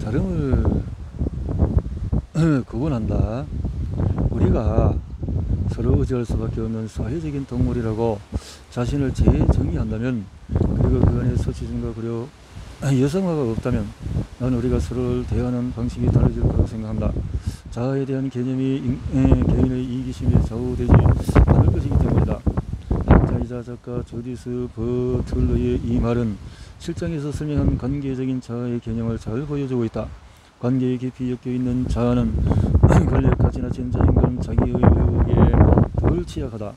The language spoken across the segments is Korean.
다름을 구분한다. 우리가 서로 의지할 수밖에 없는 사회적인 동물이라고 자신을 재정의한다면, 그리고 그 안에 서치즘과 그리고 여성화가 없다면 난 우리가 서로를 대하는 방식이 달라질 거라고 생각한다. 자아에 대한 개념이 개인의 이기심에 좌우되지 않을 것이기 때문이다. 학자이자 작가 주디스 버틀러의 이 말은 실장에서 설명한 관계적인 자아의 개념을 잘 보여주고 있다. 관계에 깊이 엮여있는 자아는 권력과 지나친 자신감, 자기의 의욕에 덜 취약하다.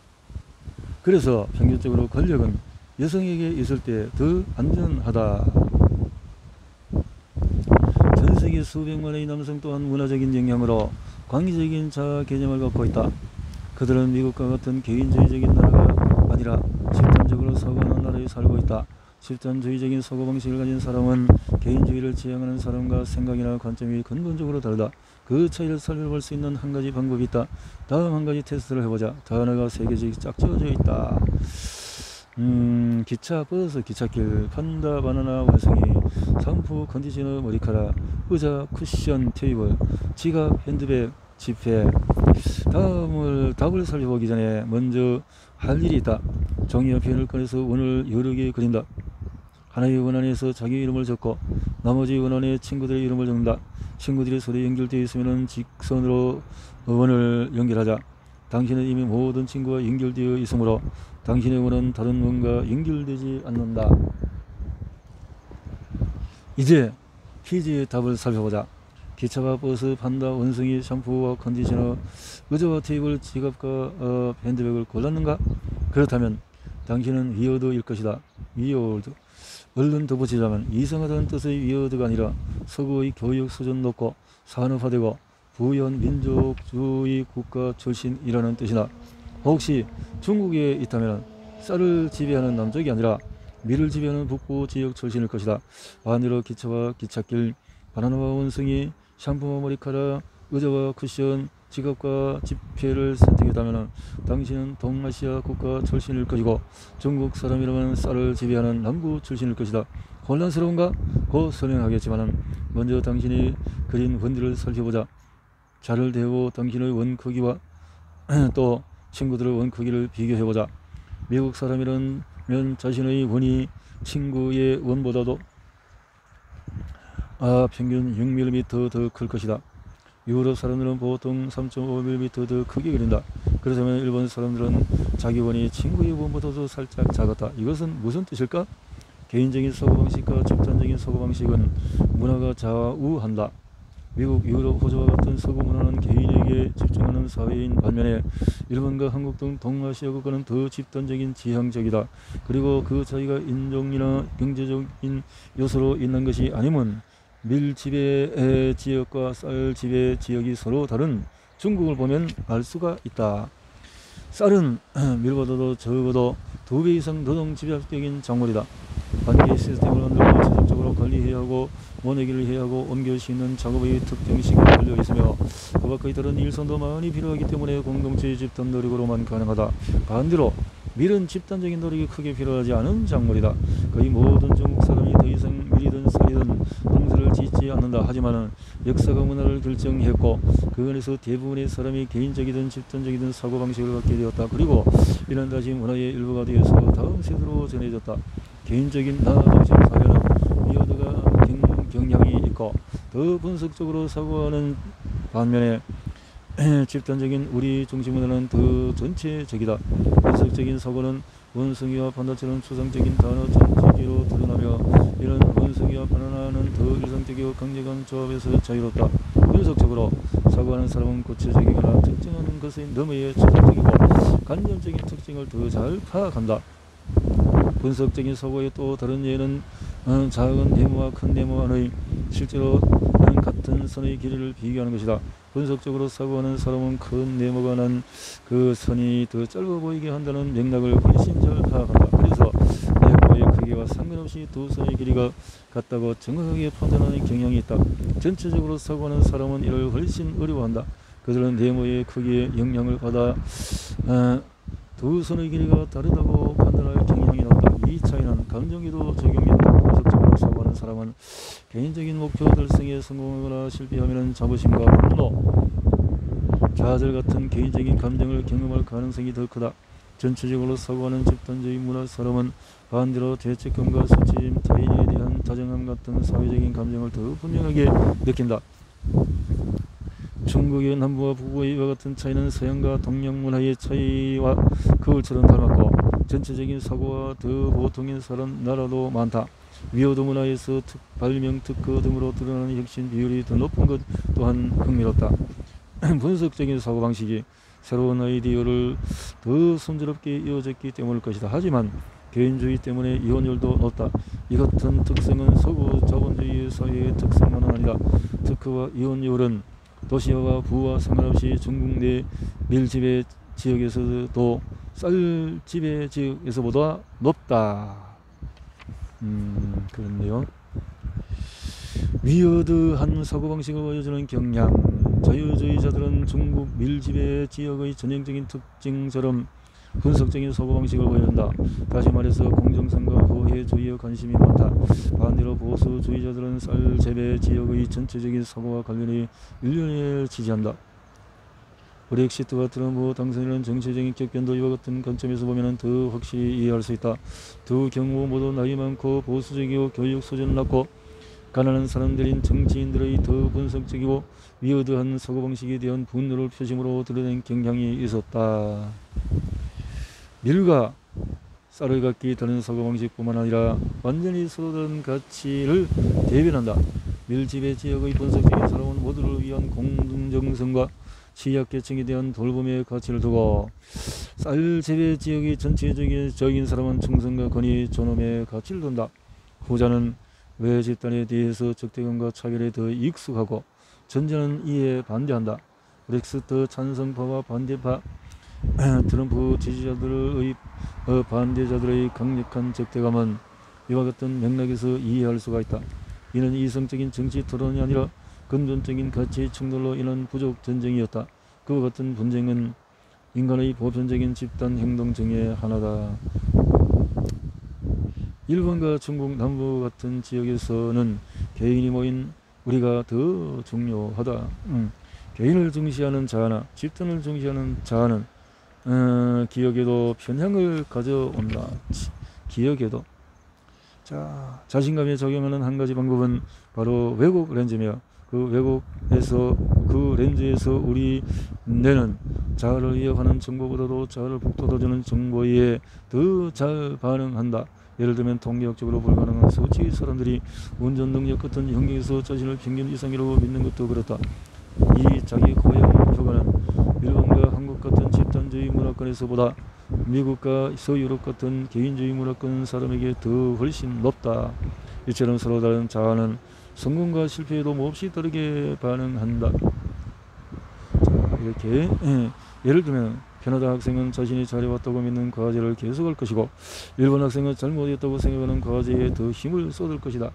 그래서 평균적으로 권력은 여성에게 있을 때 더 안전하다. 전세계 수백만의 남성 또한 문화적인 영향으로 광기적인 자아 개념을 갖고 있다. 그들은 미국과 같은 개인주의적인 나라가 아니라 집단적으로 사고하는 나라에 살고 있다. 집단주의적인 사고방식을 가진 사람은 개인주의를 지향하는 사람과 생각이나 관점이 근본적으로 다르다. 그 차이를 살펴볼 수 있는 한 가지 방법이 있다. 다음 한 가지 테스트를 해보자. 단어가 3개씩 짝지어져 있다. 기차, 버스, 기찻길, 판다, 바나나, 원숭이, 샴푸, 컨디셔너, 머리카락, 의자, 쿠션, 테이블, 지갑, 핸드백, 지폐. 답을 살펴보기 전에 먼저 할 일이 있다. 종이와 펜을 꺼내서 원을 여러 개 그린다. 하나의 원 안에서 자기 이름을 적고 나머지 원 안에 친구들의 이름을 적는다. 친구들이 서로 연결되어 있으면 직선으로 원을 연결하자. 당신은 이미 모든 친구와 연결되어 있으므로 당신의 원은 다른 원과 연결되지 않는다. 이제 퀴즈의 답을 살펴보자. 기차와 버스, 판다, 원숭이, 샴푸와 컨디셔너, 의자와 테이블, 지갑과 핸드백을 골랐는가? 그렇다면 당신은 위어드일 것이다. 위어드. 얼른 덧붙이자면 이상하다는 뜻의 위어드가 아니라 서구의 교육 수준 높고 산업화되고 부연 민족주의 국가 출신이라는 뜻이다. 혹시 중국에 있다면 쌀을 지배하는 남쪽이 아니라 밀을 지배하는 북부 지역 출신일 것이다. 반대로 기차와 기찻길, 바나나와 원숭이, 샴푸와 머리카락, 의자와 쿠션, 지갑과 지폐를 선택했다면 당신은 동아시아 국가 출신일 것이고 중국 사람이라면 쌀을 지배하는 남부 출신일 것이다. 혼란스러운가? 곧 설명하겠지만 먼저 당신이 그린 원들을 살펴보자. 자를 대고 당신의 원 크기와 또 친구들의 원 크기를 비교해보자. 미국 사람이라면 자신의 원이 친구의 원보다도 평균 6mm 더 클 것이다. 유럽 사람들은 보통 3.5mm 더 크게 그린다. 그렇다면 일본 사람들은 자기 원이 친구의 원보다도 살짝 작았다. 이것은 무슨 뜻일까? 개인적인 사고방식과 집단적인 사고방식은 문화가 좌우한다. 미국, 유럽, 호주와 같은 서구 문화는 개인에게 집중하는 사회인 반면에 일본과 한국 등 동아시아 국가는 더 집단적인 지향적이다. 그리고 그 차이가 인종이나 경제적인 요소로 있는 것이 아니면 밀지배 지역과 쌀지배 지역이 서로 다른 중국을 보면 알 수가 있다. 쌀은 밀보다도 적어도 2배 이상 노동집약적인 작물이다. 관계 시스템을 만들고 지속적으로 관리해야 하고 모내기를 해야 하고 옮길 수 있는 작업의 특정 시기에 걸려 있으며 그 밖의 다른 일손도 많이 필요하기 때문에 공동체의 집단 노력으로만 가능하다. 반대로 밀은 집단적인 노력이 크게 필요하지 않은 작물이다. 거의 모든 중국 사람이 더 이상 밀이든 쌀이든 농사를 짓지 않는다. 하지만 역사가 문화를 결정했고 그 안에서 대부분의 사람이 개인적이든 집단적이든 사고방식을 갖게 되었다. 그리고 이는 다시 문화의 일부가 되어서 다음 세대로 전해졌다. 개인적인 나 중심 사회는 위어드가 경향이 있고 더 분석적으로 사고하는 반면에 집단적인 우리 중심 문화는 더 전체적이다. 분석적인 사고는 원숭이와 판다처럼 추상적인 단어 전체기로 드러나며 이런 원숭이와 바나나는 더 일상적이고 강력한 조합에서 자유롭다. 분석적으로 사고하는 사람은 구체적이거나 특정한 것의 너머의 추상적이고 관념적인 특징을 더 잘 파악한다. 분석적인 사고의 또 다른 예는 작은 네모와 큰 네모와의 실제로는 같은 선의 길이를 비교하는 것이다. 분석적으로 사고하는 사람은 큰 네모가 난 그 선이 더 짧아 보이게 한다는 맥락을 훨씬 잘 파악한다. 그래서 네모의 크기와 상관없이 두 선의 길이가 같다고 정확하게 판단하는 경향이 있다. 전체적으로 사고하는 사람은 이를 훨씬 어려워한다. 그들은 네모의 크기에 영향을 받아 두 선의 길이가 다르다고 판단할 경향이 높다. 이 차이는 감정에도 적용된다. 분석적으로 사고하는 사람은 개인적인 목표 달성에 성공하거나 실패하면 자부심과 분노, 좌절 같은 개인적인 감정을 경험할 가능성이 더 크다. 전체적으로 사고하는 집단주의 문화 사람은 반대로 죄책감과 수치심, 타인에 대한 다정함 같은 사회적인 감정을 더 분명하게 느낀다. 중국의 남부와 북부의 이와 같은 차이는 서양과 동양 문화의 차이와 거울처럼 닮았고, 전체적인 사고가 더 보통인 나라도 많다. 위어드 문화에서 발명, 특허 등으로 드러나는 혁신 비율이 더 높은 것 또한 흥미롭다. 분석적인 사고방식이 새로운 아이디어를 더 순조롭게 이어졌기 때문일 것이다. 하지만 개인주의 때문에 이혼율도 높다. 이 같은 특성은 서구 자본주의 사회의 특성만은 아니다. 특허와 이혼율은 도시와 부와 상관없이 중국 내 밀집의 지역에서도 쌀 지배 지역에서보다 높다. 그렇네요. 위어드한 사고방식을 보여주는 경향. 자유주의자들은 중국 밀집의 지역의 전형적인 특징처럼 분석적인 사고방식을 보여준다. 다시 말해서 공정성과 허회주의에 관심이 많다. 반대로 보수주의자들은 쌀 재배 지역의 전체적인 사고와 관련해 일련을 지지한다. 브렉시트와 트럼프 당선인은 정치적인 격변도 이와 같은 관점에서 보면 더 확실히 이해할 수 있다. 두 경우 모두 나이 많고 보수적이고 교육 수준은 낮고 가난한 사람들인 정치인들의 더 분석적이고 위어드한 사고방식에 대한 분노를 표심으로 드러낸 경향이 있었다. 밀과 쌀을 갖기 다른 사고방식뿐만 아니라 완전히 서로 다른 가치를 대변한다. 밀집의 지역의 분석적인 사람은 모두를 위한 공정성과 취약계층에 대한 돌봄의 가치를 두고, 쌀 재배 지역의 전체적인 사람은 충성과 권위, 존엄의 가치를 둔다. 후자는 외 집단에 대해서 적대감과 차별에 더 익숙하고 전자는 이에 반대한다. 브렉시트 찬성파와 반대파, 트럼프 지지자들의 반대자들의 강력한 적대감은 이와 같은 맥락에서 이해할 수가 있다. 이는 이성적인 정치 토론이 아니라 근본적인 가치 충돌로 인한 부족 전쟁이었다. 그와 같은 분쟁은 인간의 보편적인 집단 행동 중의 하나다. 일본과 중국 남부 같은 지역에서는 개인이 모인 우리가 더 중요하다. 개인을 중시하는 자아나 집단을 중시하는 자아는 기억에도 편향을 가져온다. 기억에도. 자, 자신감에 적용하는 한 가지 방법은 바로 왜곡 렌즈며, 그 왜곡에서, 그 렌즈에서 우리 뇌는 자아를 이어가는 정보보다도 자아를 북돋아주는 정보에 더 잘 반응한다. 예를 들면 통계학적으로 불가능한 수치의 사람들이 운전 능력 같은 영역에서 자신을 평균 이상이라고 믿는 것도 그렇다. 이 자기 고양 효과는 일본과 한국 같은 집단주의 문화권에서보다 미국과 서유럽 같은 개인주의 문화권 사람에게 더 훨씬 높다. 이처럼 서로 다른 자아는 성공과 실패에도 몹시 다르게 반응한다. 자, 이렇게 예를 들면 캐나다 학생은 자신이 잘해왔다고 믿는 과제를 계속할 것이고, 일본 학생은 잘못했다고 생각하는 과제에 더 힘을 쏟을 것이다.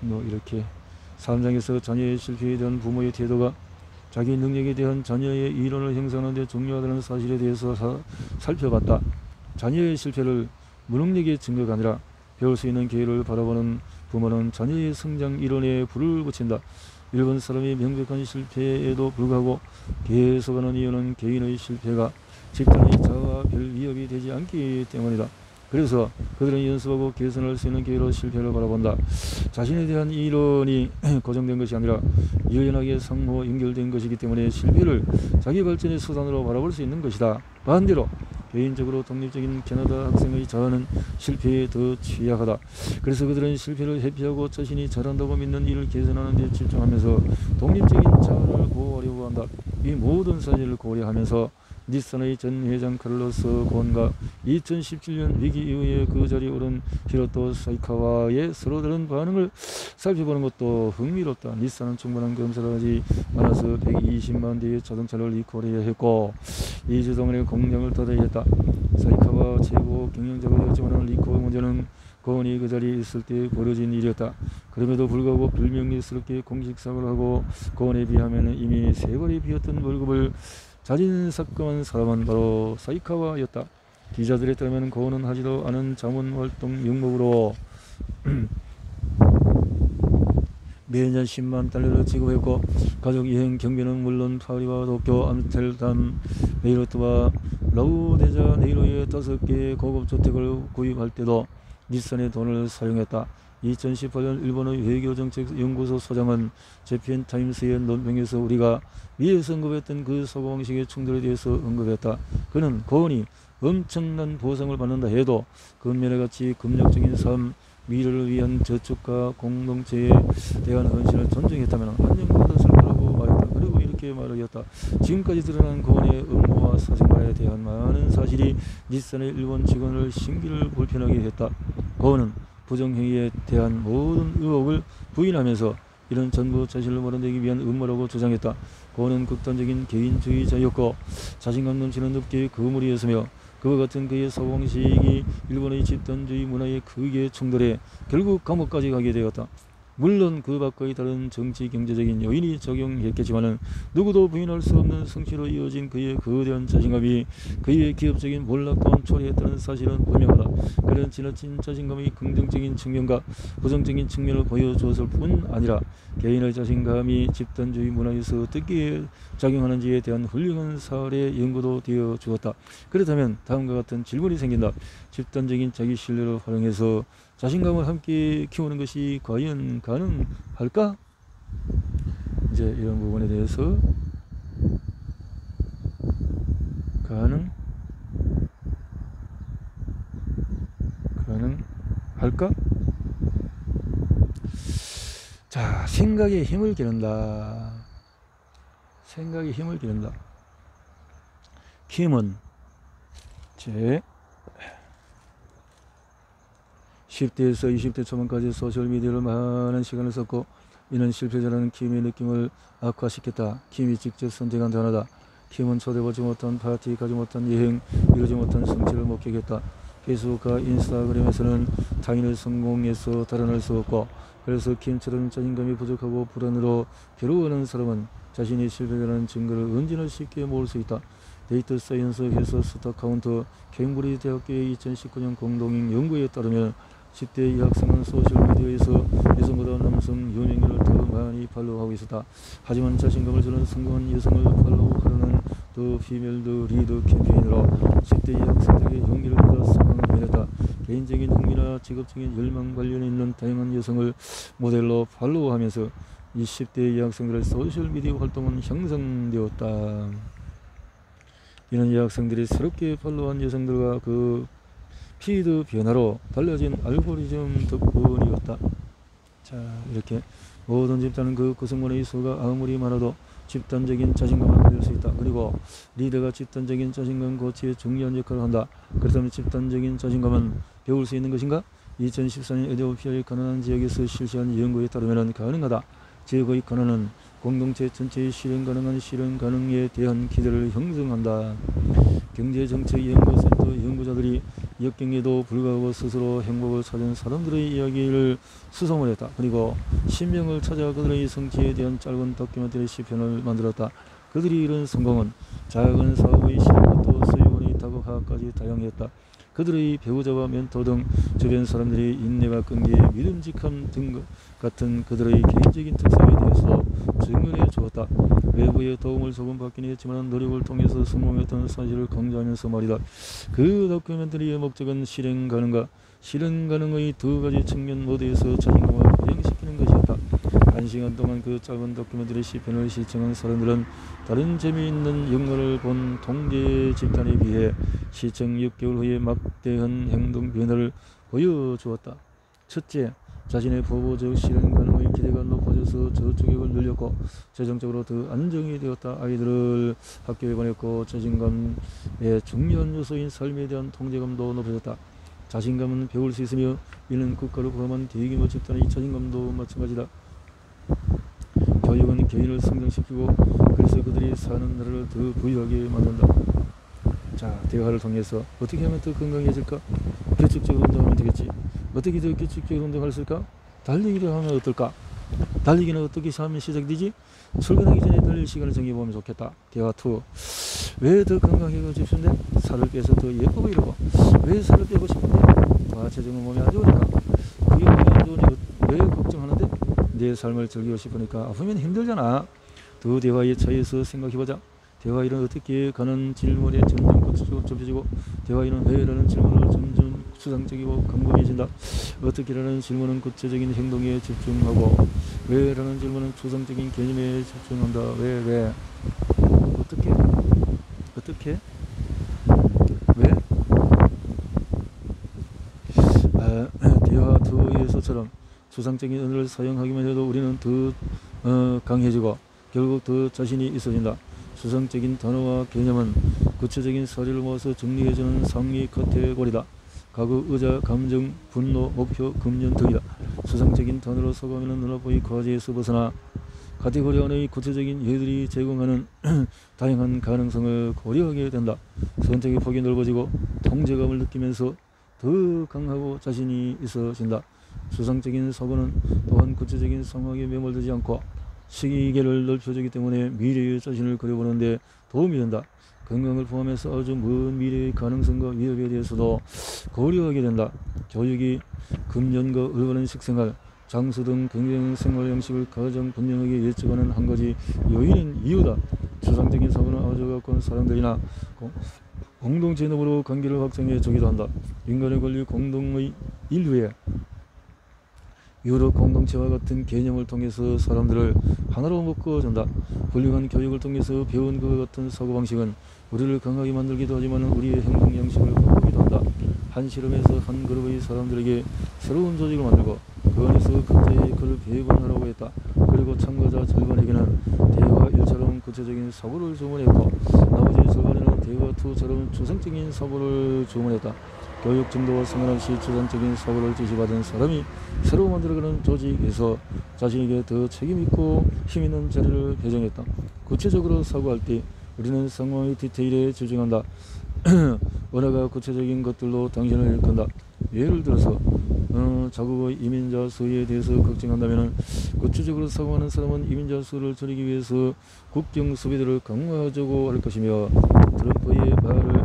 이렇게 삶장에서 자녀의 실패에 대한 부모의 태도가 자기 능력에 대한 자녀의 이론을 형성하는 데 중요하다는 사실에 대해서 살펴봤다. 자녀의 실패를 무능력의 증거가 아니라 배울 수 있는 기회를 바라보는 부모는 자녀의 성장 이론에 불을 붙인다. 일본 사람이 명백한 실패에도 불구하고 계속하는 이유는 개인의 실패가 집단의 자아와 별 위협이 되지 않기 때문이다. 그래서 그들은 연습하고 개선할 수 있는 기회로 실패를 바라본다. 자신에 대한 이론이 고정된 것이 아니라 유연하게 상호 연결된 것이기 때문에 실패를 자기 발전의 수단으로 바라볼 수 있는 것이다. 반대로 개인적으로 독립적인 캐나다 학생의 자아는 실패에 더 취약하다. 그래서 그들은 실패를 회피하고 자신이 잘한다고 믿는 일을 개선하는 데 집중하면서 독립적인 자아를 보호하려고 한다. 이 모든 사실을 고려하면서 닛산의 전 회장 카를로스 곤과 2017년 위기 이후에 그 자리에 오른 히로토 사이카와의 서로 다른 반응을 살펴보는 것도 흥미롭다. 닛산은 충분한 검사를 하지 않아서 120만 대의 자동차를 리콜해야 했고 2주 동안의 공장을 닫아야 했다. 사이카와 최고 경영자가 되었지만 리콜 문제는 고은이 그 자리에 있을 때 벌어진 일이었다. 그럼에도 불구하고 불명예스럽게 공식 사과를 하고 고은에 비하면 이미 3발이 비었던 월급을 자진삭감한 사람은 바로 사이카와였다. 기자들에 따르면 고은은 하지도 않은 자문활동 명목으로 매년 10만 달러를 지급했고 가족 여행 경비는 물론 파리와 도쿄, 암스테르담, 베이루트와 라우데자네이로의 5개의 고급 주택을 구입할 때도 닛산의 돈을 사용했다. 2018년 일본의 외교정책연구소 소장은 재팬 타임스의 논평에서 우리가 미에서 언급했던 그 사고방식의 충돌에 대해서 언급했다. 그는 고은이 엄청난 보상을 받는다 해도 근면에같이 금력적인 삶, 미래를 위한 저축과 공동체에 대한 헌신을 존중했다면 안녕받았을 거라고 말했다. 그리고 이렇게 말하였다. 지금까지 드러난 고은의 업무와 사생활에 대한 많은 사실이 닛산의 일본 직원을 심기를 불편하게 했다. 고은은 부정행위에 대한 모든 의혹을 부인하면서 이런 전부 자신을 몰아내기 위한 음모라고 주장했다. 고은은 극단적인 개인주의자였고 자신감 넘치는 늪계의 그물이었으며 그와 같은 그의 사고방식이 일본의 집단주의 문화의 크게 충돌해 결국 감옥까지 가게 되었다. 물론 그 밖의 다른 정치 경제적인 요인이 작용했겠지만은 누구도 부인할 수 없는 성취로 이어진 그의 거대한 자신감이 그의 기업적인 몰락 또한 초래했다는 사실은 분명하다. 그런 지나친 자신감의 긍정적인 측면과 부정적인 측면을 보여주었을 뿐 아니라 개인의 자신감이 집단주의 문화에서 어떻게 작용하는지에 대한 훌륭한 사례 연구도 되어 주었다. 그렇다면 다음과 같은 질문이 생긴다. 집단적인 자기 신뢰를 활용해서 자신감을 함께 키우는 것이 과연 가능할까? 이제 이런 부분에 대해서 가능할까? 자, 생각에 힘을 기른다. 생각에 힘을 기른다. 킴은 제 10대에서 20대 초반까지 소셜미디어를 많은 시간을 썼고 이는 실패자라는 킴의 느낌을 악화시켰다. 킴이 직접 선택한 단어다. 킴은 초대받지 못한 파티, 가지 못한 여행, 이루지 못한 성취를 목격했다. 페이스북과 인스타그램에서는 타인의 성공에서 달아날 수 없고 그래서 킴처럼 자신감이 부족하고 불안으로 괴로워하는 사람은 자신이 실패자라는 증거를 언제나 쉽게 모을 수 있다. 데이터 사이언스 회사 스타카운트 케임브리지 대학교의 2019년 공동인 연구에 따르면 10대 여학생은 소셜미디어에서 여성보다 남성 연예인을 더 많이 팔로우하고 있었다. 하지만 자신감을 주는 성공한 여성을 팔로우하려는 더 피멜 더 리더 캠페인으로 10대 여학생들에게 용기를 받아 상황을 변했다. 개인적인 흥미나 직업적인 열망 관련해 있는 다양한 여성을 모델로 팔로우하면서 20대 여학생들의 소셜미디어 활동은 향상되었다. 이는 여학생들이 새롭게 팔로우한 여성들과 그 피드 변화로 달라진 알고리즘 덕분이었다. 자, 이렇게 모든 집단은 그 구성원의 수가 아무리 많아도 집단적인 자신감을 가질 수 있다. 그리고 리더가 집단적인 자신감 고취에 중요한 역할을 한다. 그렇다면 집단적인 자신감은 배울 수 있는 것인가? 2014년 에티오피아의 가난한 지역에서 실시한 연구에 따르면 가능하다. 지역의 가난은 공동체 전체의 실현 가능한 실현 가능에 대한 기대를 형성한다. 경제정책연구센터 연구자들이 역경에도 불구하고 스스로 행복을 찾은 사람들의 이야기를 수송을 했다. 그리고 신명을 찾아 그들의 성취에 대한 짧은 다큐멘터리 시편을 만들었다. 그들이 이룬 성공은 작은 사업의 실력부터 수요원의 다국화까지 다양했다. 그들의 배우자와 멘토 등 주변 사람들이 인내와 끈기, 믿음직함 등 같은 그들의 개인적인 특성에 대해서 증언해 주었다. 외부의 도움을 조금 받긴 했지만 노력을 통해서 성공했던 사실을 강조하면서 말이다. 그 다큐멘터리의 목적은 실행 가능과 실행 가능의 두 가지 측면 모두에서 자신감을 고양시키는 것이었다. 1시간 동안 그 짧은 다큐멘터리 시편을 시청한 사람들은 다른 재미있는 영화를 본 통제 집단에 비해 시청 6개월 후에 막대한 행동 변화를 보여주었다. 첫째, 자신의 보호적 실행 가능의 기대가 높아져서 저축액을 늘렸고 재정적으로 더 안정이 되었다. 아이들을 학교에 보냈고 자신감의 중요한 요소인 삶에 대한 통제감도 높아졌다. 자신감은 배울 수 있으며 이는 국가를 포함한 대규모 집단의 자신감도 마찬가지다. 교육은 개인을 성장시키고 그래서 그들이 사는 나라를 더 부유하게 만든다. 자, 대화를 통해서 어떻게 하면 더 건강해질까? 규칙적으로 운동하면 되겠지. 어떻게 더 규칙적으로 운동할 수 있을까? 달리기를 하면 어떨까? 달리기는 어떻게 하면 시작되지? 출근하기 전에 달릴 시간을 정해보면 좋겠다. 대화 2. 왜 더 건강해지고 싶은데? 살을 빼서 더 예뻐 보이려고. 왜 살을 빼고 싶은데? 체중은 몸에 안 좋으니까. 그게 몸에 안 좋으니 왜 걱정하는데? 내 삶을 즐기고 싶으니까 아프면 힘들잖아. 두 대화의 차이에서 생각해보자. 대화일은 어떻게 가는 질문에 점점 구체적으로 좁혀지고 대화일은 왜라는 질문을 점점 추상적이고 깜깜해진다. 어떻게라는 질문은 구체적인 행동에 집중하고 왜라는 질문은 추상적인 개념에 집중한다. 왜 어떻게 왜 대화 투에서처럼 추상적인 언어를 사용하기만 해도 우리는 더 강해지고 결국 더 자신이 있어진다. 추상적인 단어와 개념은 구체적인 사례를 모아서 정리해주는 상위 카테고리다. 과거, 의자, 감정, 분노, 목표, 금년 등이다. 추상적인 단어로 사고하면 눈앞의 과제에서 벗어나 카테고리 안의 구체적인 예들이 제공하는 다양한 가능성을 고려하게 된다. 선택의 폭이 넓어지고 통제감을 느끼면서 더 강하고 자신이 있어진다. 추상적인 사고는 또한 구체적인 상황에 매몰되지 않고 시기계를 넓혀주기 때문에 미래의 자신을 그려보는데 도움이 된다. 건강을 포함해서 아주 먼 미래의 가능성과 위협에 대해서도 고려하게 된다. 교육이 금연과 올바른 식생활, 장수 등 경쟁 생활 양식을 가장 분명하게 예측하는 한 가지 요인인 이유다. 추상적인 사고는 아주 가까운 사람들이나 공동체 내부로 관계를 확장해 주기도 한다. 인간의 권리 공동의 인류에 유럽 공동체와 같은 개념을 통해서 사람들을 하나로 묶어준다. 훌륭한 교육을 통해서 배운 그와 같은 사고방식은 우리를 강하게 만들기도 하지만 우리의 행동 양식을 바꾸기도 한다. 한 실험에서 한 그룹의 사람들에게 새로운 조직을 만들고 그 안에서 각자의 역할을 배분하라고 했다. 그리고 참가자 절반에게는 대화 1처럼 구체적인 사고를 주문했고 나머지 절반에는 대화 2처럼 추상적인 사고를 주문했다. 교육 정도와 상관없이 추상적인 사고를 지시받은 사람이 새로 만들어가는 조직에서 자신에게 더 책임있고 힘있는 자리를 배정했다. 구체적으로 사고할 때 우리는 상황의 디테일에 집중한다. 언어가 구체적인 것들로 당신을 일컫는다. 예를 들어서 자국의 이민자 수에 대해서 걱정한다면 구체적으로 사고하는 사람은 이민자 수를 줄이기 위해서 국경 수비대를 강화하자고 할 것이며 트럼프의 말을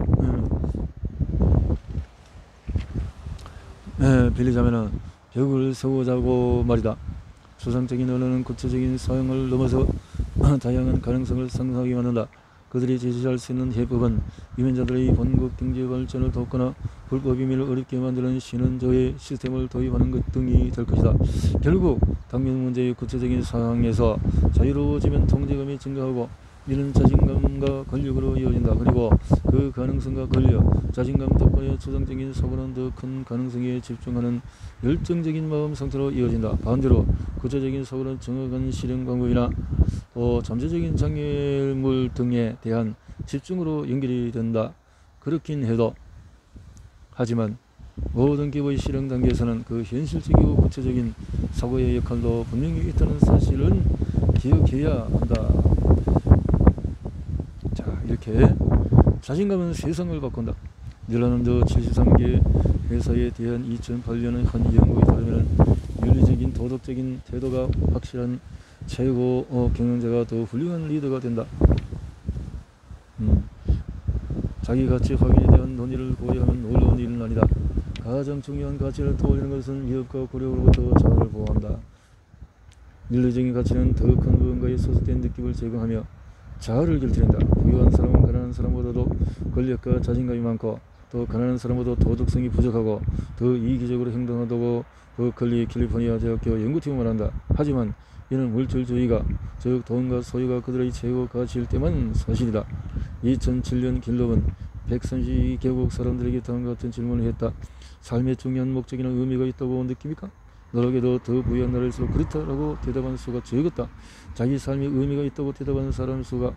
빌리자면 벽을 세우자고 말이다. 추상적인 언어는 구체적인 사용을 넘어서 다양한 가능성을 상상하게 만든다. 그들이 제시할 수 있는 해법은 이민자들의 본국 경제 발전을 돕거나 불법 이민을 어렵게 만드는 신원조회 시스템을 도입하는 것 등이 될 것이다. 결국 당면 문제의 구체적인 상황에서 자유로워지면 통제감이 증가하고 이는 자신감과 권력으로 이어진다. 그리고 그 가능성과 권력, 자신감 덕분에 추상적인 사고는 더 큰 가능성에 집중하는 열정적인 마음 상태로 이어진다. 반대로 구체적인 사고는 정확한 실행 방법이나 또 잠재적인 장애물 등에 대한 집중으로 연결이 된다. 그렇긴 해도 하지만 모든 기업의 실행 단계에서는 그 현실적이고 구체적인 사고의 역할도 분명히 있다는 사실은 기억해야 한다. 자, 이렇게 자신감은 세상을 바꾼다. 닐라는더 73개 회사에 대한 2008년의 한 연구에 따르면 윤리적인 도덕적인 태도가 확실한 최고 경영자가 더 훌륭한 리더가 된다. 자기 가치 확인에 대한 논의를 고려하면 놀라운 일은 아니다. 가장 중요한 가치를 떠올리는 것은 위협과 굴욕으로부터 자아를 보호한다. 윤리적인 가치는 더 큰 무언가에 소속된 느낌을 제공하며 자아를 길들인다. 부유한 사람은 가난한 사람보다도 권력과 자신감이 많고 또 가난한 사람보다 도덕성이 부족하고 더 이기적으로 행동하다고 버클리 캘리포니아 대학교 연구팀은 말한다. 하지만 이는 물질주의가 즉 돈과 소유가 그들의 최고 가치일 때만 사실이다. 2007년 길럽은 132개국 사람들에게 다음과 같은 질문을 했다. 삶의 중요한 목적이나 의미가 있다고 느낍니까? 너에게도 더 부유한 나라일수록 그렇다라고 대답하는 수가 적었다. 자기 삶의 의미가 있다고 대답하는 사람 수가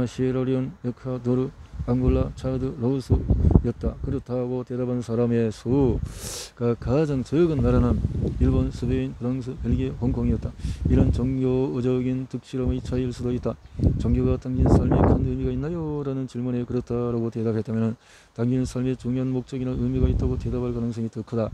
시에라리온, 에콰도르, 앙골라, 차드, 라오스였다. 그렇다고 대답한 사람의 수가 가장 적은 나라는 일본, 스페인, 프랑스, 벨기에, 홍콩이었다. 이런 종교적인 득실함의 차이일 수도 있다. 종교가 당신 삶에 큰 의미가 있나요? 라는 질문에 그렇다라고 대답했다면 당신 삶의 중요한 목적이나 의미가 있다고 대답할 가능성이 더 크다.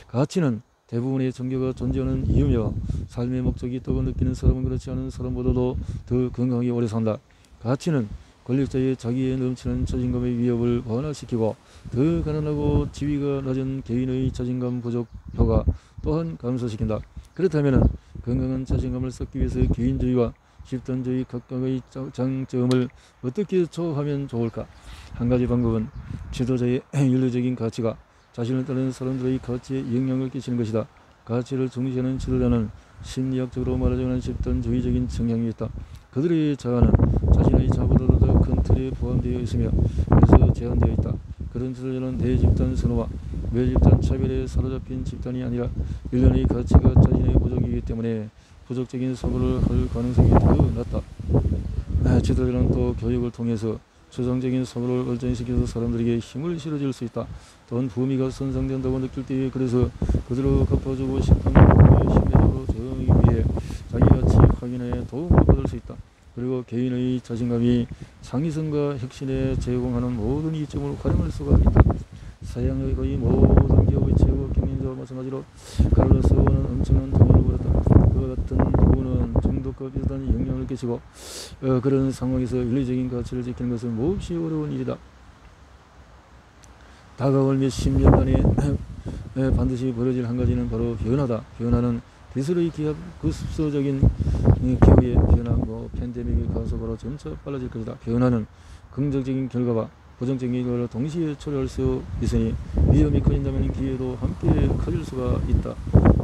가치는 대부분의 종교가 존재하는 이유며 삶의 목적이 있다고 느끼는 사람은 그렇지 않은 사람보다도 더 건강하게 오래 산다. 가치는 권력자의 자기에 넘치는 자신감의 위협을 완화시키고 더 가난하고 지위가 낮은 개인의 자신감 부족 효과 또한 감소시킨다. 그렇다면 건강한 자신감을 쌓기 위해서 개인주의와 집단주의 각각의 장점을 어떻게 조합하면 좋을까? 한 가지 방법은 지도자의 윤리적인 가치가 자신을 따르는 사람들의 가치에 영향을 끼치는 것이다. 가치를 중시하는 지도자는 심리학적으로 말하자면 집단주의적인 성향이 있다. 그들의 자아는 자신의 자보다도 더 큰 틀에 포함되어 있으며 그래서 제한되어 있다. 그런 지도자는 대집단 선호와 매집단 차별에 사로잡힌 집단이 아니라 일련의 가치가 자신의 부족이기 때문에 부족적인 사고를 할 가능성이 더 낮다. 지도자는 또 교육을 통해서 추상적인 사고를 발전시켜서 사람들에게 힘을 실어줄 수 있다. 또한 부미가 손상된다고 느낄 때에 그래서 그들을 갚아주고 싶은 마음을 심리적으로 저항하기 위해 자기 가치 확인에 도움을 받을 수 있다. 그리고 개인의 자신감이 창의성과 혁신에 제공하는 모든 이점을 활용할 수가 있다. 서양의 거의 모든 기업의 최고 경영자와 마찬가지로 카를로스 고은은 엄청난 돈을 벌었다. 그 같은 부는 중독과 비슷한 영향을 끼치고 그런 상황에서 윤리적인 가치를 지키는 것은 몹시 어려운 일이다. 다가올 몇십 년 단에 반드시 벌어질 한 가지는 바로 변화다. 변화는 기술의 기합, 급속적인 기후의 변화, 팬데믹의 가속으로 점차 빨라질 것이다. 변화는 긍정적인 결과와 부정적인 결과를 동시에 초래할 수 있으니 위험이 커진다면 기회도 함께 커질 수가 있다.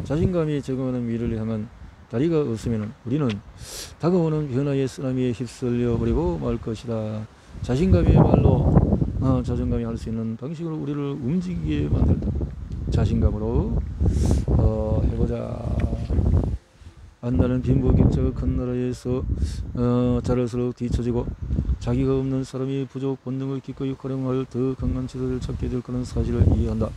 자신감이 제공하는 미래를 향한 다리가 없으면 우리는 다가오는 변화의 쓰나미에 휩쓸려 버리고 말 것이다. 자신감이야말로 자존감이 할 수 있는 방식으로 우리를 움직이게 만들다. 자신감으로 해보자. 안나는 빈부격차가 큰 나라에서 자랄수록 뒤처지고 자기가 없는 사람이 부족 본능을 기꺼이 활용할 더 강한 지도를 찾게 될 거라는 사실을 이해한다.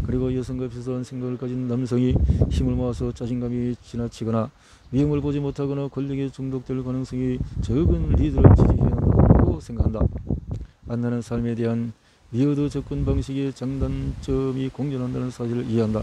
그리고 여성과 비슷한 생각을 가진 남성이 힘을 모아서 자신감이 지나치거나 위험을 보지 못하거나 권력에 중독될 가능성이 적은 리더를 지지해야 한다고 생각한다. 안나는 삶에 대한 미어드 접근 방식의 장단점이 공존한다는 사실을 이해한다.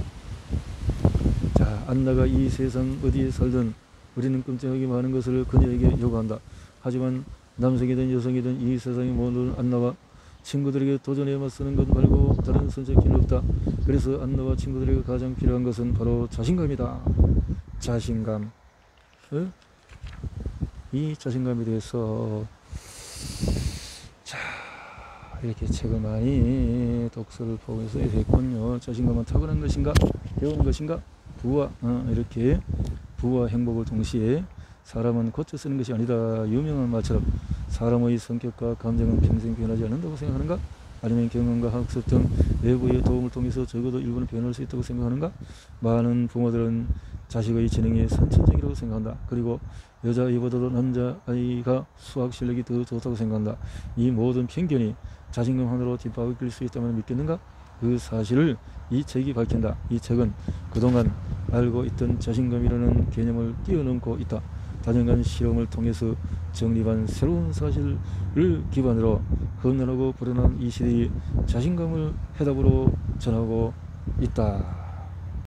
자, 안나가 이 세상 어디에 살든 우리는 끔찍하게 많은 것을 그녀에게 요구한다. 하지만 남성이든 여성이든 이 세상의 모든 안나와 친구들에게 도전에 맞서는 것 말고 다른 선택지는 없다. 그래서 안나와 친구들에게 가장 필요한 것은 바로 자신감이다. 자신감. 이 자신감에 대해서 자, 이렇게 책을 많이 독서를 보면서 했군요. 자신감은 타고난 것인가? 배우는 것인가? 부와 이렇게 부와 행복을 동시에 사람은 고쳐 쓰는 것이 아니다. 유명한 말처럼 사람의 성격과 감정은 평생 변하지 않는다고 생각하는가? 아니면 경험과 학습 등 외부의 도움을 통해서 적어도 일부는 변할 수 있다고 생각하는가? 많은 부모들은 자식의 지능이 선천적이라고 생각한다. 그리고 여자아이보다도 남자아이가 수학 실력이 더 좋다고 생각한다. 이 모든 편견이 자신감 하나로 뒷바퀴일 수 있다면 믿겠는가? 그 사실을 이 책이 밝힌다. 이 책은 그동안 알고 있던 자신감이라는 개념을 뛰어넘고 있다. 다년간 실험을 통해서 정립한 새로운 사실을 기반으로 험난하고 불안한 이 시대의 자신감을 해답으로 전하고 있다.